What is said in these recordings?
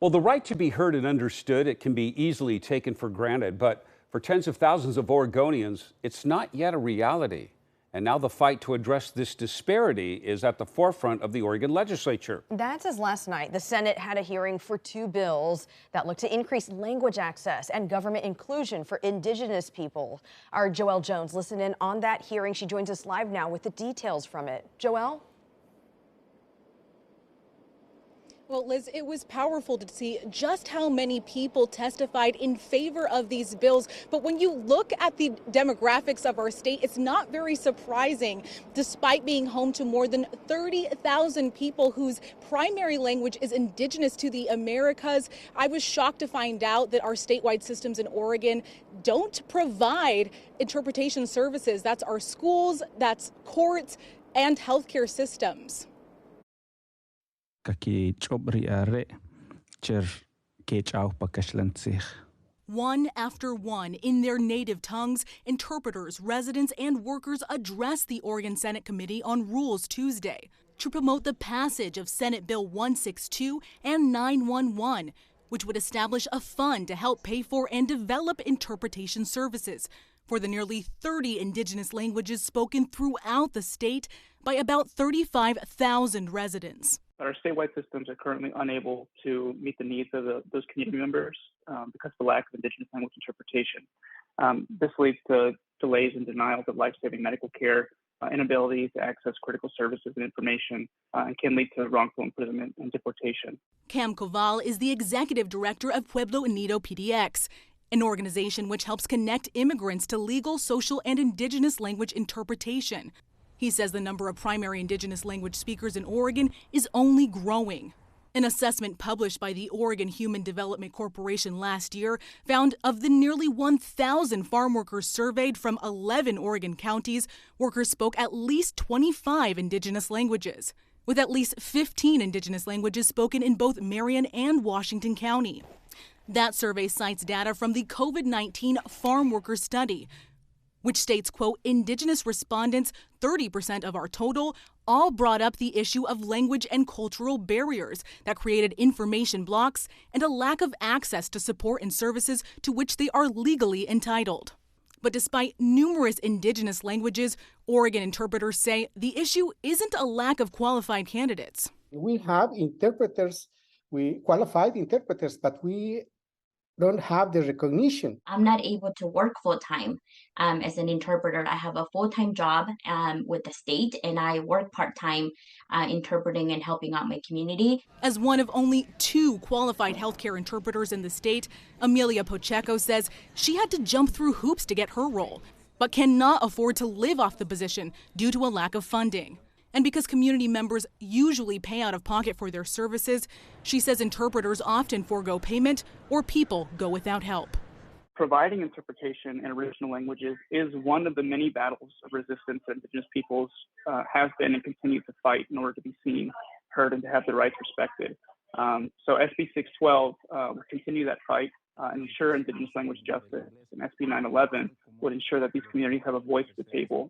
Well, the right to be heard and understood, it can be easily taken for granted, but for tens of thousands of Oregonians, it's not yet a reality. And now the fight to address this disparity is at the forefront of the Oregon legislature. That's as last night the Senate had a hearing for two bills that look to increase language access and government inclusion for Indigenous people. Our Joelle Jones listened in on that hearing. She joins us live now with the details from it. Joelle? Well, Liz, it was powerful to see just how many people testified in favor of these bills. But when you look at the demographics of our state, it's not very surprising, despite being home to more than 30,000 people whose primary language is Indigenous to the Americas. I was shocked to find out that our statewide systems in Oregon don't provide interpretation services. That's our schools, that's courts, and healthcare systems. One after one, in their native tongues, interpreters, residents, and workers addressed the Oregon Senate Committee on Rules Tuesday to promote the passage of Senate Bill 162 and 911, which would establish a fund to help pay for and develop interpretation services for the nearly 30 Indigenous languages spoken throughout the state by about 35,000 residents. Our statewide systems are currently unable to meet the needs of those community members because of the lack of Indigenous language interpretation. This leads to delays and denials of life-saving medical care, inability to access critical services and information, and can lead to wrongful imprisonment and deportation. Cam Koval is the executive director of Pueblo Unido PDX, an organization which helps connect immigrants to legal, social, and Indigenous language interpretation. He says the number of primary Indigenous language speakers in Oregon is only growing. An assessment published by the Oregon Human Development Corporation last year found of the nearly 1,000 farm workers surveyed from 11 Oregon counties, workers spoke at least 25 Indigenous languages, with at least 15 Indigenous languages spoken in both Marion and Washington County. That survey cites data from the COVID-19 Farm Worker Study, which states, quote, Indigenous respondents, 30% of our total, all brought up the issue of language and cultural barriers that created information blocks and a lack of access to support and services to which they are legally entitled. But despite numerous Indigenous languages, Oregon interpreters say the issue isn't a lack of qualified candidates. We have interpreters, qualified interpreters, but we don't have the recognition. I'm not able to work full-time as an interpreter. I have a full-time job with the state, and I work part-time interpreting and helping out my community. As one of only 2 qualified healthcare interpreters in the state, Amelia Pacheco says she had to jump through hoops to get her role, but cannot afford to live off the position due to a lack of funding. And because community members usually pay out of pocket for their services, she says interpreters often forego payment or people go without help. Providing interpretation in original languages is one of the many battles of resistance that Indigenous peoples have been and continue to fight in order to be seen, heard, and to have their rights respected. So SB 612 will continue that fight and ensure Indigenous language justice. And SB 911 would ensure that these communities have a voice at the table.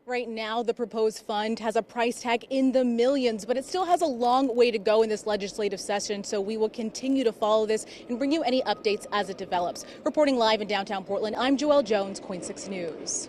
Right now, the proposed fund has a price tag in the millions, but it still has a long way to go in this legislative session, so we will continue to follow this and bring you any updates as it develops. Reporting live in downtown Portland, I'm Joelle Jones, KOIN 6 News.